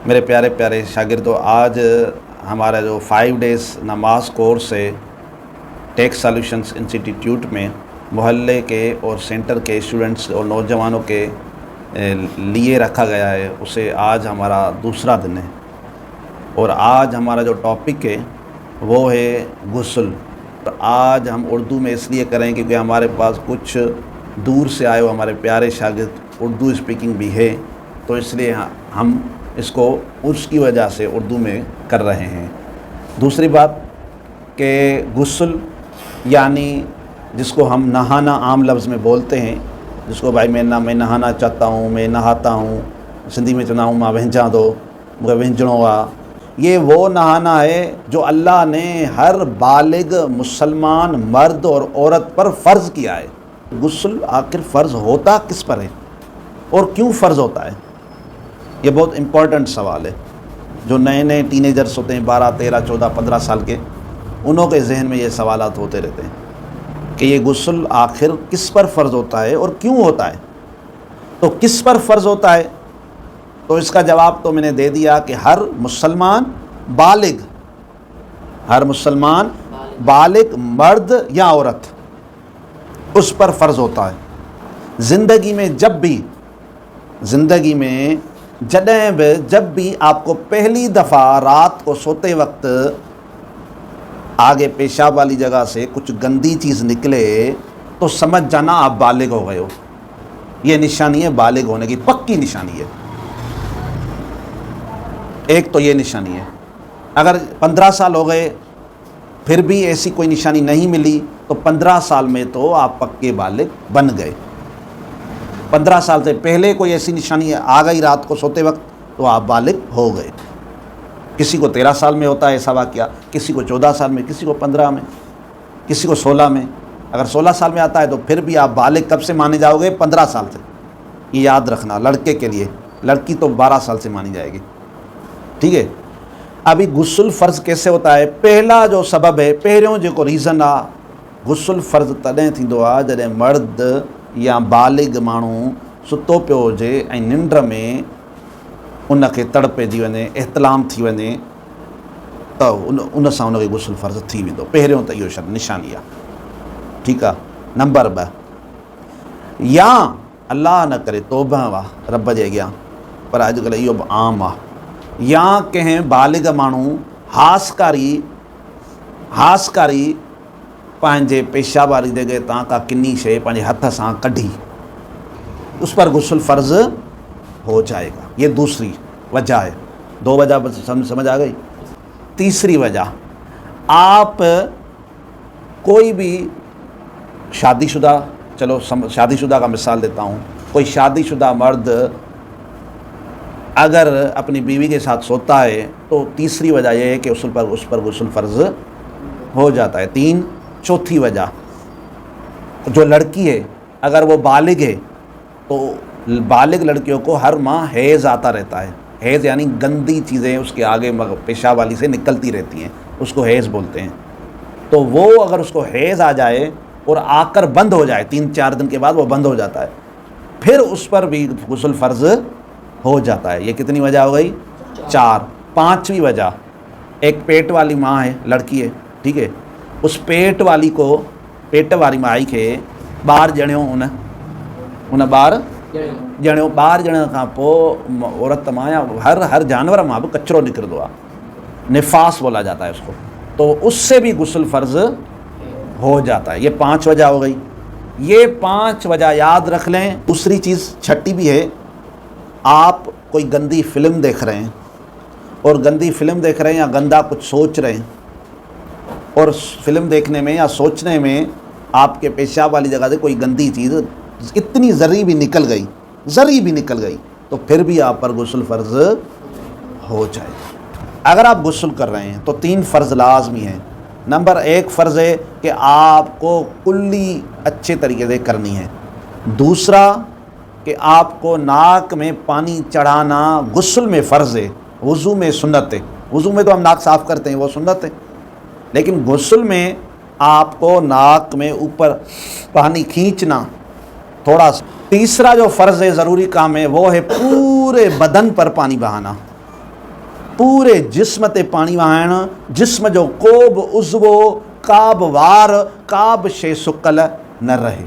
میرے پیارے پیارے شاگردوں، آج ہمارا جو 5 ڈیز نماز کورس ہے ٹیک سالوشنز انسٹیٹیوٹ میں محلے کے اور سینٹر کے اسٹوڈنٹس اور نوجوانوں کے لیے رکھا گیا ہے، اسے آج ہمارا دوسرا دن ہے۔ اور آج ہمارا جو ٹاپک ہے وہ ہے غسل۔ آج ہم اردو میں اس لیے کریں کیونکہ ہمارے پاس کچھ دور سے آئے ہوئے ہمارے پیارے شاگرد اردو اسپیکنگ بھی ہے، تو اس لیے ہم اس کو اس کی وجہ سے اردو میں کر رہے ہیں۔ دوسری بات کہ غسل یعنی جس کو ہم نہانا عام لفظ میں بولتے ہیں، جس کو بھائی میں نہانا چاہتا ہوں، میں نہاتا ہوں، سندھی میں چنا ہوں ماں وہنجا دو مجھے وہنجڑوں آ، یہ وہ نہانا ہے جو اللہ نے ہر بالغ مسلمان مرد اور عورت پر فرض کیا ہے۔ غسل آخر فرض ہوتا کس پر ہے اور کیوں فرض ہوتا ہے؟ یہ بہت امپورٹنٹ سوال ہے۔ جو نئے نئے ٹین ایجرس ہوتے ہیں 12 13 14 15 سال کے، انہوں کے ذہن میں یہ سوالات ہوتے رہتے ہیں کہ یہ غسل آخر کس پر فرض ہوتا ہے اور کیوں ہوتا ہے۔ تو کس پر فرض ہوتا ہے تو اس کا جواب تو میں نے دے دیا کہ ہر مسلمان بالغ مرد یا عورت اس پر فرض ہوتا ہے۔ زندگی میں جب بھی آپ کو پہلی دفعہ رات کو سوتے وقت آگے پیشاب والی جگہ سے کچھ گندی چیز نکلے تو سمجھ جانا آپ بالغ ہو گئے ہو۔ یہ نشانی ہے بالغ ہونے کی، پکی نشانی ہے۔ ایک تو یہ نشانی ہے۔ اگر 15 سال ہو گئے پھر بھی ایسی کوئی نشانی نہیں ملی تو 15 سال میں تو آپ پکے بالغ بن گئے۔ 15 سال سے پہلے کوئی ایسی نشانی آ گئی رات کو سوتے وقت تو آپ بالغ ہو گئے۔ کسی کو 13 سال میں ہوتا ہے ایسا واقعہ، کسی کو 14 سال میں، کسی کو 15 میں، کسی کو 16 میں۔ اگر 16 سال میں آتا ہے تو پھر بھی آپ بالغ کب سے مانے جاؤ گے؟ 15 سال سے۔ یہ یاد رکھنا لڑکے کے لیے، لڑکی تو 12 سال سے مانی جائے گی، ٹھیک ہے۔ ابھی غسل فرض کیسے ہوتا ہے؟ پہلا جو سبب ہے، پہریوں جو ریزن آ غسل فرض تڏहिं थींदो आहे जॾहिं मर्द या बालिग माण्हू सुतो पियो हुजे ऐं निंड में उनखे तड़ पइजी वञे, एहतलाम थी वञे त उन सां उनखे गुस्ल फ़र्ज़ु थी वेंदो। पहिरियों त इहो निशानी आहे, ठीकु आहे। नंबर 2, या अलाह न करे तौबा आहे रब जे अॻियां, पर अॼुकल्ह इहो बि आम आहे, या कंहिं बालिग माण्हू हासकारी पंहिंजे पेशाब वारी जगह तां का किन्नी शइ पंहिंजे हथ सां कढी, उस पर गुस्ल फ़र्ज़ हो जाएगा। ये दूसरी वजह है। 2 वजह बस समझ आ गई। तीसरी वजह, आप कोई भी शादीशुदा, चलो शादीशुदा का मिसाल देता हूँ, कोई शादीशुदा मर्द अगर अपनी बीवी के साथ सोता है तो तीसरी वजह यह है कि उस पर गुस्ल फ़र्ज़ हो जाता है। 3, चौथी वजह, जो लड़की है अगर वो बालिग है तो बालिग लड़कियों को हर माह हैज़ आता रहता है। हैज़ यानी गंदी चीज़ें उसके आगे पेशाब वाली से निकलती रहती हैं, उसको हैज़ बोलते हैं। तो वो अगर उसको हैज़ आ जाए और आकर बंद हो जाए, 3-4 दिन के बाद वो बंद हो जाता है, फिर उस पर भी गुस्ल फ़र्ज़ हो जाता है। ये कितनी वजह हो गई? 4। 5वीं वजह, एक पेट वाली माँ है, लड़की है, ठीक है, उस पेट वारी माई खे ॿार ॼणियो, उन ॿार ॼणण खां पोइ औरत मां या हर जानवर मां बि कचरो निकिरंदो आहे, निफास बोला जाता है उसको, तो उससे भी गुस्ल फ़र्ज़ हो जाता है। ये 5 वजह हो गई। ये 5 वजह याद रख लें। दूसरी चीज़ छठी भी है, आप कोई गंदी फिल्म देख रहे हैं और गंदी फिल्म देख रहे हैं या गंदा कुछ सोच रहे हैं, और फिल्म देखने में या सोचने में आपके पेशाब वाली जगह से कोई गंदी चीज़ इतनी ज़री भी निकल गई तो फिर भी आप पर गुस्ल फ़र्ज़ हो जाएगा। अगर आप गुस्ल कर रहे हैं तो 3 फ़र्ज़ लाजमी हैं। नंबर 1 फ़र्ज़ है कि आपको कुल्ली अच्छे तरीके से करनी है। दूसरा कि आपको नाक में पानी चढ़ाना गुस्ल में फ़र्ज़ है, वज़ू में सुन्नत है। वज़ू में तो हम नाक साफ़ करते हैं, वो सुन्नत है, लेकिन गुस्ल में आपको नाक में ऊपर पानी खींचना थोड़ा सा। तीसरा जो फ़र्ज़ है, ज़रूरी काम है, वो है पूरे बदन पर पानी बहाना। पूरे जिस्म ते पाणी वहाइणु, जिस्म जो को बि उज़्वो, का बि वार, का बि शइ सुकल न रहे।